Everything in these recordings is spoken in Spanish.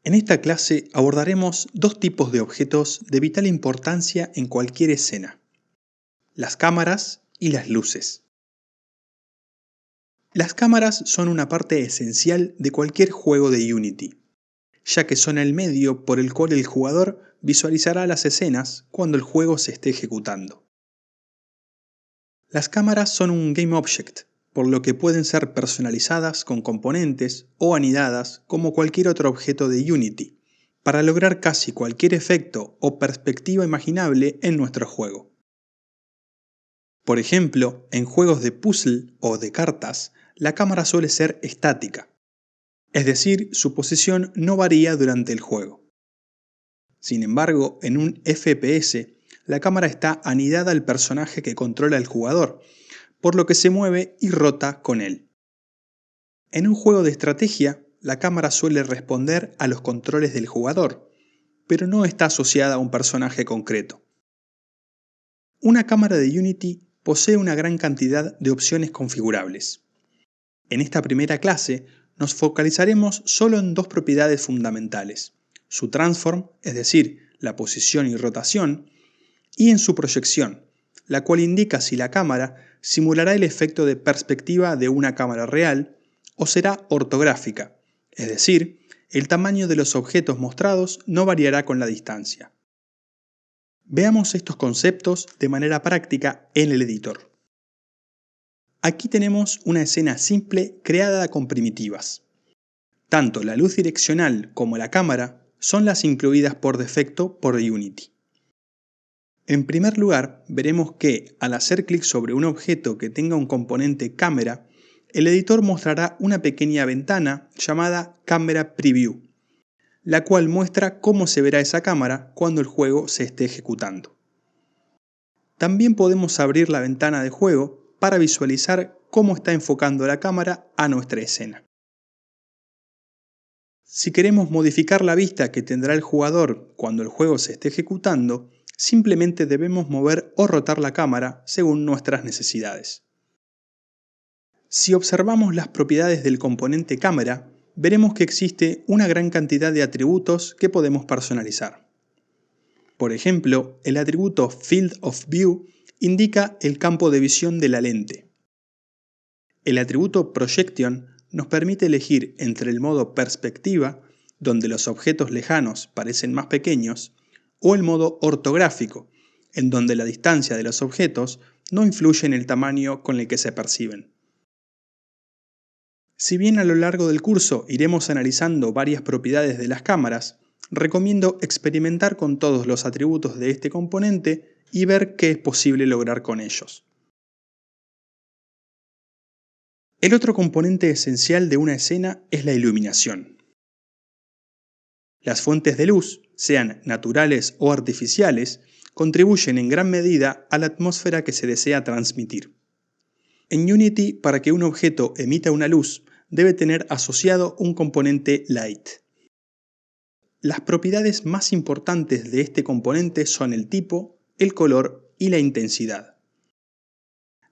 En esta clase abordaremos dos tipos de objetos de vital importancia en cualquier escena: las cámaras y las luces. Las cámaras son una parte esencial de cualquier juego de Unity, ya que son el medio por el cual el jugador visualizará las escenas cuando el juego se esté ejecutando. Las cámaras son un Game Object, por lo que pueden ser personalizadas con componentes o anidadas como cualquier otro objeto de Unity, para lograr casi cualquier efecto o perspectiva imaginable en nuestro juego. Por ejemplo, en juegos de puzzle o de cartas, la cámara suele ser estática, es decir, su posición no varía durante el juego. Sin embargo, en un FPS, la cámara está anidada al personaje que controla el jugador, por lo que se mueve y rota con él. En un juego de estrategia, la cámara suele responder a los controles del jugador, pero no está asociada a un personaje concreto. Una cámara de Unity posee una gran cantidad de opciones configurables. En esta primera clase nos focalizaremos solo en dos propiedades fundamentales: su transform, es decir, la posición y rotación, y en su proyección, la cual indica si la cámara simulará el efecto de perspectiva de una cámara real o será ortográfica, es decir, el tamaño de los objetos mostrados no variará con la distancia. Veamos estos conceptos de manera práctica en el editor. Aquí tenemos una escena simple creada con primitivas. Tanto la luz direccional como la cámara son las incluidas por defecto por Unity. En primer lugar, veremos que al hacer clic sobre un objeto que tenga un componente cámara, el editor mostrará una pequeña ventana llamada Camera Preview, la cual muestra cómo se verá esa cámara cuando el juego se esté ejecutando. También podemos abrir la ventana de juego para visualizar cómo está enfocando la cámara a nuestra escena. Si queremos modificar la vista que tendrá el jugador cuando el juego se esté ejecutando, simplemente debemos mover o rotar la cámara según nuestras necesidades. Si observamos las propiedades del componente cámara, veremos que existe una gran cantidad de atributos que podemos personalizar. Por ejemplo, el atributo Field of View indica el campo de visión de la lente. El atributo Projection nos permite elegir entre el modo perspectiva, donde los objetos lejanos parecen más pequeños, o el modo ortográfico, en donde la distancia de los objetos no influye en el tamaño con el que se perciben. Si bien a lo largo del curso iremos analizando varias propiedades de las cámaras, recomiendo experimentar con todos los atributos de este componente y ver qué es posible lograr con ellos. El otro componente esencial de una escena es la iluminación. Las fuentes de luz, sean naturales o artificiales, contribuyen en gran medida a la atmósfera que se desea transmitir. En Unity, para que un objeto emita una luz, debe tener asociado un componente Light. Las propiedades más importantes de este componente son el tipo, el color y la intensidad.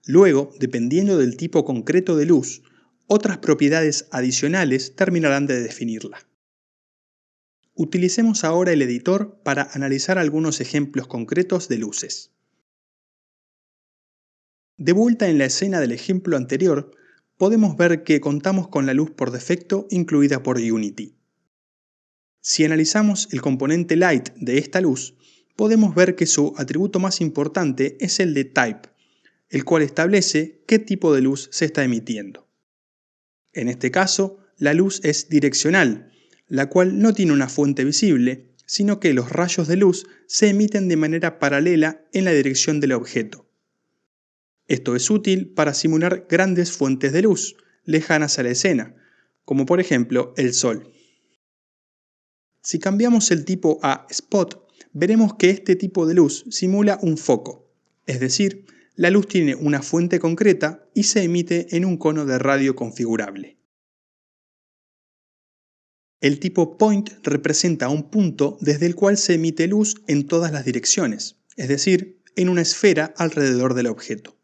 Luego, dependiendo del tipo concreto de luz, otras propiedades adicionales terminarán de definirla. Utilicemos ahora el editor para analizar algunos ejemplos concretos de luces. De vuelta en la escena del ejemplo anterior, podemos ver que contamos con la luz por defecto incluida por Unity. Si analizamos el componente Light de esta luz, podemos ver que su atributo más importante es el de Type, el cual establece qué tipo de luz se está emitiendo. En este caso, la luz es direccional, la cual no tiene una fuente visible, sino que los rayos de luz se emiten de manera paralela en la dirección del objeto. Esto es útil para simular grandes fuentes de luz, lejanas a la escena, como por ejemplo el sol. Si cambiamos el tipo a Spot, veremos que este tipo de luz simula un foco, es decir, la luz tiene una fuente concreta y se emite en un cono de radio configurable. El tipo Point representa un punto desde el cual se emite luz en todas las direcciones, es decir, en una esfera alrededor del objeto.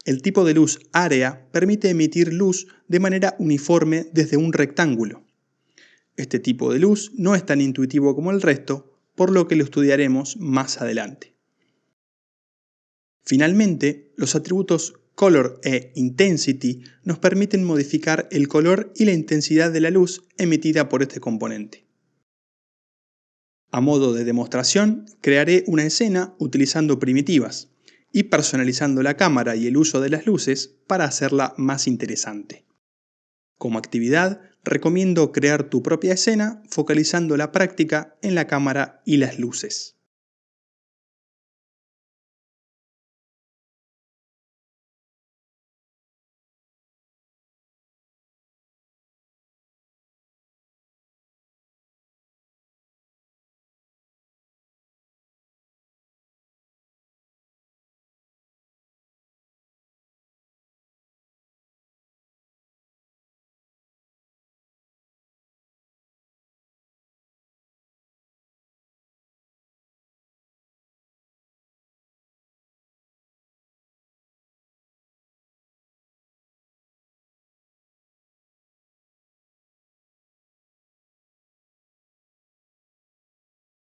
El tipo de luz Area permite emitir luz de manera uniforme desde un rectángulo. Este tipo de luz no es tan intuitivo como el resto, por lo que lo estudiaremos más adelante. Finalmente, los atributos Color e Intensity nos permiten modificar el color y la intensidad de la luz emitida por este componente. A modo de demostración, crearé una escena utilizando primitivas y personalizando la cámara y el uso de las luces para hacerla más interesante. Como actividad, recomiendo crear tu propia escena focalizando la práctica en la cámara y las luces.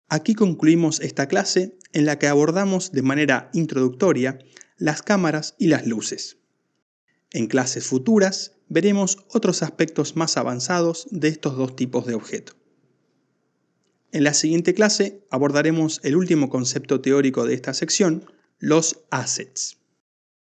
Aquí concluimos esta clase en la que abordamos de manera introductoria las cámaras y las luces. En clases futuras veremos otros aspectos más avanzados de estos dos tipos de objeto. En la siguiente clase abordaremos el último concepto teórico de esta sección, los assets.